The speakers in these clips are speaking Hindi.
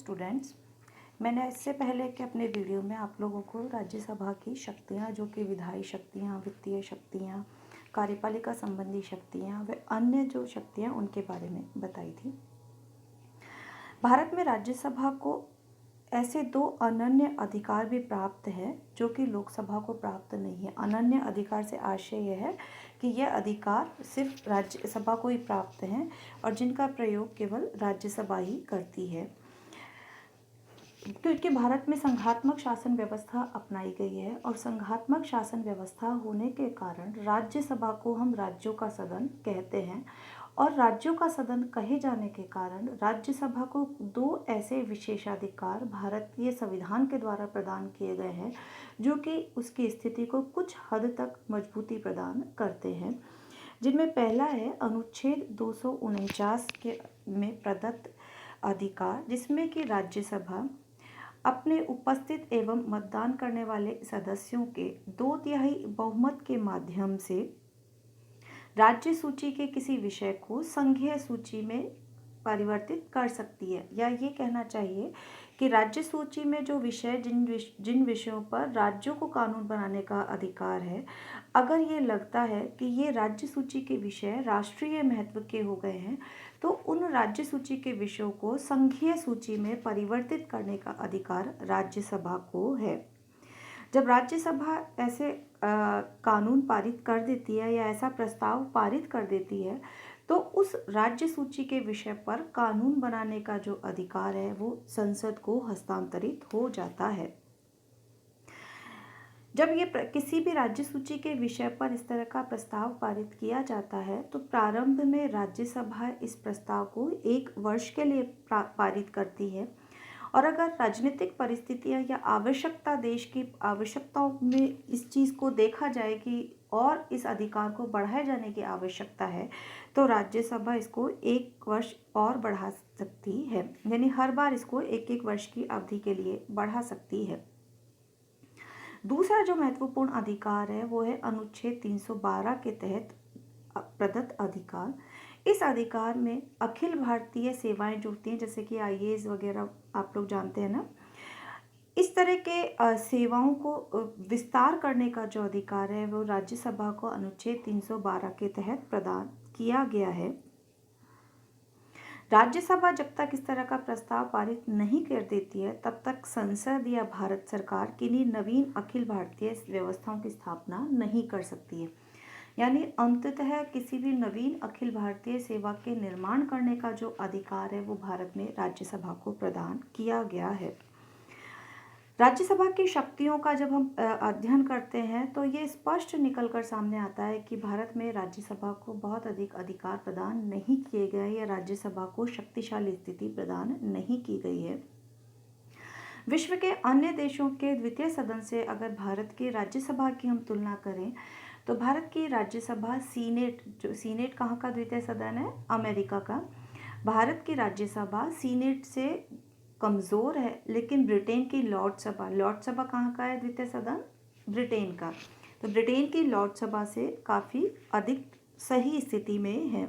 स्टूडेंट्स, मैंने इससे पहले के अपने वीडियो में आप लोगों को राज्यसभा की शक्तियां, जो कि विधायी शक्तियां, वित्तीय शक्तियां, कार्यपालिका संबंधी शक्तियां व अन्य जो शक्तियां उनके बारे में बताई थी। भारत में राज्यसभा को ऐसे दो अनन्य अधिकार भी प्राप्त है जो कि लोकसभा को प्राप्त नहीं है। अनन्य अधिकार से आशय यह है कि यह अधिकार सिर्फ राज्यसभा को ही प्राप्त हैं और जिनका प्रयोग केवल राज्यसभा ही करती है। क्योंकि भारत में संघात्मक शासन व्यवस्था अपनाई गई है और संघात्मक शासन व्यवस्था होने के कारण राज्यसभा को हम राज्यों का सदन कहते हैं और राज्यों का सदन कहे जाने के कारण राज्यसभा को दो ऐसे विशेषाधिकार भारतीय संविधान के द्वारा प्रदान किए गए हैं जो कि उसकी स्थिति को कुछ हद तक मजबूती प्रदान करते हैं, जिनमें पहला है अनुच्छेद 249 के में प्रदत्त अधिकार, जिसमें कि राज्यसभा अपने उपस्थित एवं मतदान करने वाले सदस्यों के 2/3 बहुमत के माध्यम से राज्य सूची के किसी विषय को संघीय सूची में परिवर्तित कर सकती है। या ये कहना चाहिए कि राज्य सूची में जो विषय जिन विषयों पर राज्यों को कानून बनाने का अधिकार है, अगर ये लगता है कि ये राज्य सूची के विषय राष्ट्रीय महत्व के हो गए हैं तो उन राज्य सूची के विषयों को संघीय सूची में परिवर्तित करने का अधिकार राज्यसभा को है। जब राज्यसभा ऐसे कानून पारित कर देती है या ऐसा प्रस्ताव पारित कर देती है तो उस राज्य सूची के विषय पर कानून बनाने का जो अधिकार है वो संसद को हस्तांतरित हो जाता है। जब ये किसी भी राज्य सूची के विषय पर इस तरह का प्रस्ताव पारित किया जाता है तो प्रारंभ में राज्यसभा इस प्रस्ताव को 1 वर्ष के लिए पारित करती है और अगर राजनीतिक परिस्थितियां या आवश्यकता, देश की आवश्यकताओं में इस चीज़ को देखा जाए कि और इस अधिकार को बढ़ाए जाने की आवश्यकता है तो राज्यसभा इसको 1 वर्ष और बढ़ा सकती है, यानी हर बार इसको 1-1 वर्ष की अवधि के लिए बढ़ा सकती है। दूसरा जो महत्वपूर्ण अधिकार है वो है अनुच्छेद 312 के तहत प्रदत्त अधिकार। इस अधिकार में अखिल भारतीय सेवाएं जुड़ती हैं, जैसे कि आईएएस वगैरह आप लोग जानते हैं ना। इस तरह के सेवाओं को विस्तार करने का जो अधिकार है वो राज्यसभा को अनुच्छेद 312 के तहत प्रदान किया गया है। राज्यसभा जब तक इस तरह का प्रस्ताव पारित नहीं कर देती है तब तक संसद या भारत सरकार किन्हीं नवीन अखिल भारतीय व्यवस्थाओं की स्थापना नहीं कर सकती है। यानी अंततः किसी भी नवीन अखिल भारतीय सेवा के निर्माण करने का जो अधिकार है वो भारत में राज्यसभा को प्रदान किया गया है। राज्यसभा की शक्तियों का जब हम अध्ययन करते हैं तो ये स्पष्ट निकलकर सामने आता है कि भारत में राज्यसभा को बहुत अधिक अधिकार प्रदान नहीं किए गए या राज्यसभा को शक्तिशाली स्थिति प्रदान नहीं की गई है। विश्व के अन्य देशों के द्वितीय सदन से अगर भारत की राज्यसभा की हम तुलना करें तो भारत की राज्यसभा सीनेट, जो सीनेट कहाँ का द्वितीय सदन है? अमेरिका का। भारत की राज्यसभा सीनेट से कमज़ोर है, लेकिन ब्रिटेन की लॉर्ड सभा कहाँ का है द्वितीय सदन? ब्रिटेन का। तो ब्रिटेन की लॉर्ड सभा से काफ़ी अधिक सही स्थिति में है।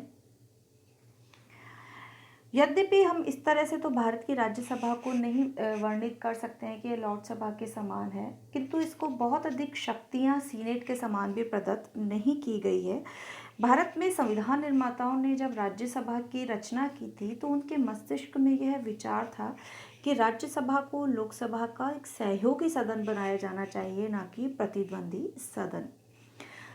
यद्यपि हम इस तरह से तो भारत की राज्यसभा को नहीं वर्णित कर सकते हैं कि ये लॉर्ड सभा के समान है, किंतु इसको बहुत अधिक शक्तियां सीनेट के समान भी प्रदत्त नहीं की गई है। भारत में संविधान निर्माताओं ने जब राज्यसभा की रचना की थी तो उनके मस्तिष्क में यह विचार था कि राज्यसभा को लोकसभा का एक सहयोगी सदन बनाया जाना चाहिए, ना कि प्रतिद्वंदी सदन।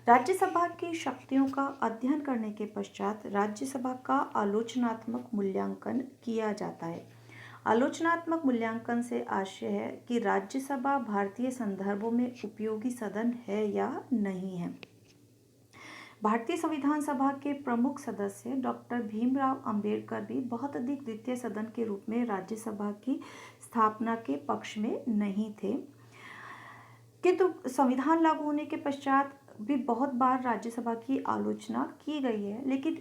राज्यसभा की शक्तियों का अध्ययन करने के पश्चात राज्यसभा का आलोचनात्मक मूल्यांकन किया जाता है। आलोचनात्मक मूल्यांकन से आशय है कि राज्यसभा भारतीय संदर्भों में उपयोगी सदन है या नहीं है। भारतीय संविधान सभा के प्रमुख सदस्य डॉक्टर भीमराव अंबेडकर भी बहुत अधिक द्वितीय सदन के रूप में राज्यसभा की स्थापना के पक्ष में नहीं थे, किंतु संविधान लागू होने के पश्चात भी बहुत बार राज्यसभा की आलोचना की गई है। लेकिन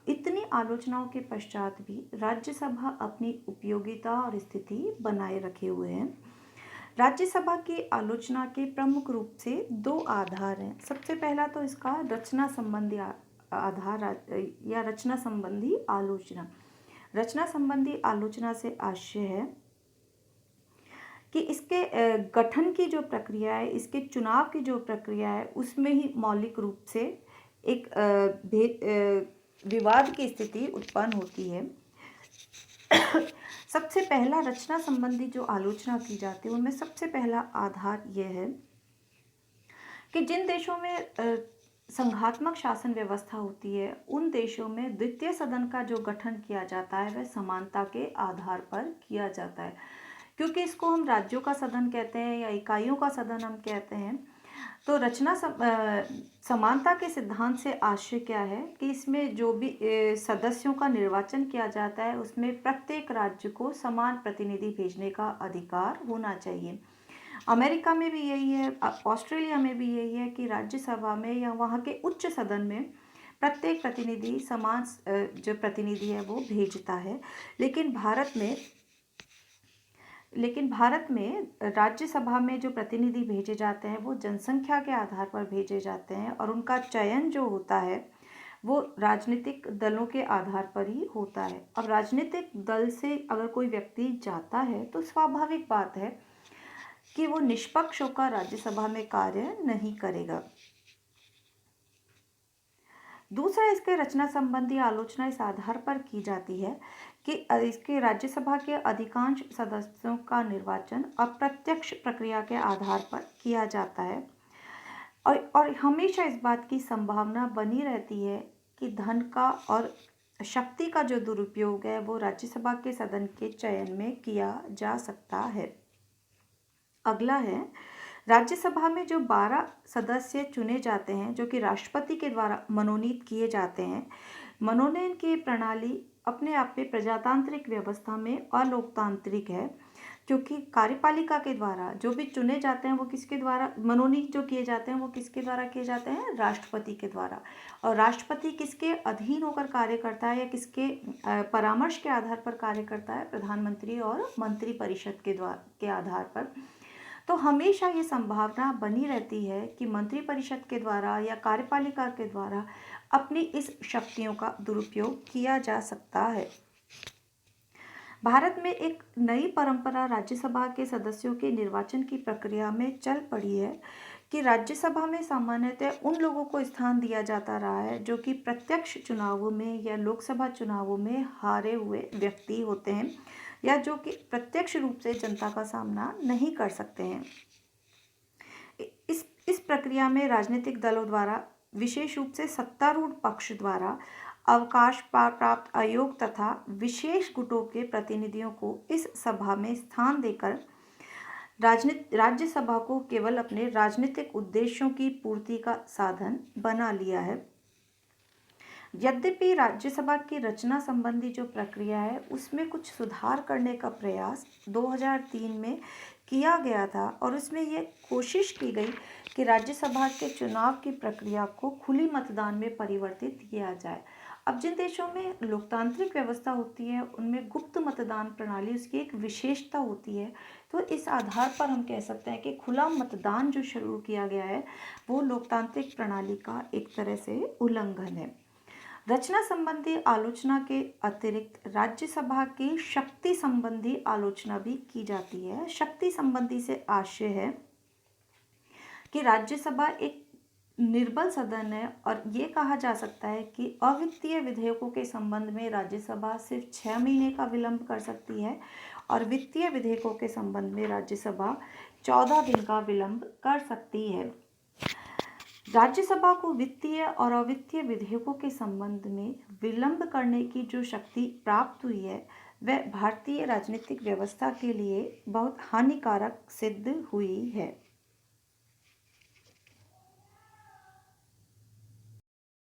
इतनी आलोचनाओं के पश्चात भी राज्यसभा अपनी उपयोगिता और स्थिति बनाए रखे हुए हैं। राज्यसभा की आलोचना के प्रमुख रूप से 2 आधार हैं। सबसे पहला तो इसका रचना संबंधी आधार या रचना संबंधी आलोचना। रचना संबंधी आलोचना से आशय है कि इसके गठन की जो प्रक्रिया है, इसके चुनाव की जो प्रक्रिया है, उसमें ही मौलिक रूप से एक विवाद की स्थिति उत्पन्न होती है। सबसे पहला रचना संबंधी जो आलोचना की जाती है, उनमें सबसे पहला आधार यह है कि जिन देशों में संघात्मक शासन व्यवस्था होती है, उन देशों में द्वितीय सदन का जो गठन किया जाता है वह समानता के आधार पर किया जाता है। क्योंकि इसको हम राज्यों का सदन कहते हैं या इकाइयों का सदन हम कहते हैं, तो समानता के सिद्धांत से आशय क्या है कि इसमें जो भी सदस्यों का निर्वाचन किया जाता है, उसमें प्रत्येक राज्य को समान प्रतिनिधि भेजने का अधिकार होना चाहिए। अमेरिका में भी यही है, ऑस्ट्रेलिया में भी यही है कि राज्यसभा में या वहाँ के उच्च सदन में प्रत्येक प्रतिनिधि समान जो प्रतिनिधि है वो भेजता है। लेकिन भारत में राज्यसभा में जो प्रतिनिधि भेजे जाते हैं वो जनसंख्या के आधार पर भेजे जाते हैं, और उनका चयन जो होता है वो राजनीतिक दलों के आधार पर ही होता है। अब राजनीतिक दल से अगर कोई व्यक्ति जाता है तो स्वाभाविक बात है कि वो निष्पक्ष होकर राज्यसभा में कार्य नहीं करेगा। दूसरा, इसके रचना संबंधी आलोचना इस आधार पर की जाती है कि इसके राज्यसभा के अधिकांश सदस्यों का निर्वाचन अप्रत्यक्ष प्रक्रिया के आधार पर किया जाता है, और हमेशा इस बात की संभावना बनी रहती है कि धन का और शक्ति का जो दुरुपयोग है वो राज्यसभा के सदन के चयन में किया जा सकता है। अगला है, राज्यसभा में जो 12 सदस्य चुने जाते हैं जो कि राष्ट्रपति के द्वारा मनोनीत किए जाते हैं, मनोनयन की प्रणाली अपने आप में प्रजातांत्रिक व्यवस्था में अलोकतांत्रिक है, क्योंकि कार्यपालिका के द्वारा जो भी चुने जाते हैं वो किसके द्वारा मनोनीत जो किए जाते हैं वो किसके द्वारा किए जाते हैं, राष्ट्रपति के द्वारा। और राष्ट्रपति किसके अधीन होकर कार्य करता है या किसके परामर्श के आधार पर कार्य करता है, प्रधानमंत्री और मंत्रिपरिषद के आधार पर। तो हमेशा ये संभावना बनी रहती है कि मंत्रिपरिषद के द्वारा या कार्यपालिका के द्वारा अपनी इस शक्तियों का दुरुपयोग किया जा सकता है। भारत में एक नई परंपरा राज्यसभा के सदस्यों के निर्वाचन की प्रक्रिया में चल पड़ी है कि राज्यसभा में सामान्यतः उन लोगों को स्थान दिया जाता रहा है जो कि प्रत्यक्ष चुनावों में या लोकसभा चुनावों में हारे हुए व्यक्ति होते हैं, या जो कि प्रत्यक्ष रूप से जनता का सामना नहीं कर सकते हैं। इस प्रक्रिया में राजनीतिक दलों द्वारा, विशेष रूप से सत्तारूढ़ पक्ष द्वारा, अवकाश प्राप्त आयोग तथा विशेष गुटों के प्रतिनिधियों को इस सभा में स्थान देकर राज्यसभा को केवल अपने राजनीतिक उद्देश्यों की पूर्ति का साधन बना लिया है। यद्यपि राज्यसभा की रचना संबंधी जो प्रक्रिया है उसमें कुछ सुधार करने का प्रयास 2003 में किया गया था, और उसमें ये कोशिश की गई कि राज्यसभा के चुनाव की प्रक्रिया को खुली मतदान में परिवर्तित किया जाए। अब जिन देशों में लोकतांत्रिक व्यवस्था होती है उनमें गुप्त मतदान प्रणाली उसकी एक विशेषता होती है, तो इस आधार पर हम कह सकते हैं कि खुला मतदान जो शुरू किया गया है वो लोकतांत्रिक प्रणाली का एक तरह से उल्लंघन है। रचना संबंधी आलोचना के अतिरिक्त राज्यसभा की शक्ति संबंधी आलोचना भी की जाती है। शक्ति संबंधी से आशय है कि राज्यसभा एक निर्बल सदन है, और ये कहा जा सकता है कि अवित्तीय विधेयकों के संबंध में राज्यसभा सिर्फ 6 महीने का विलंब कर सकती है, और वित्तीय विधेयकों के संबंध में राज्यसभा 14 दिन का विलंब कर सकती है। राज्यसभा को वित्तीय और अवित्तीय विधेयकों के संबंध में विलंब करने की जो शक्ति प्राप्त हुई है वह भारतीय राजनीतिक व्यवस्था के लिए बहुत हानिकारक सिद्ध हुई है।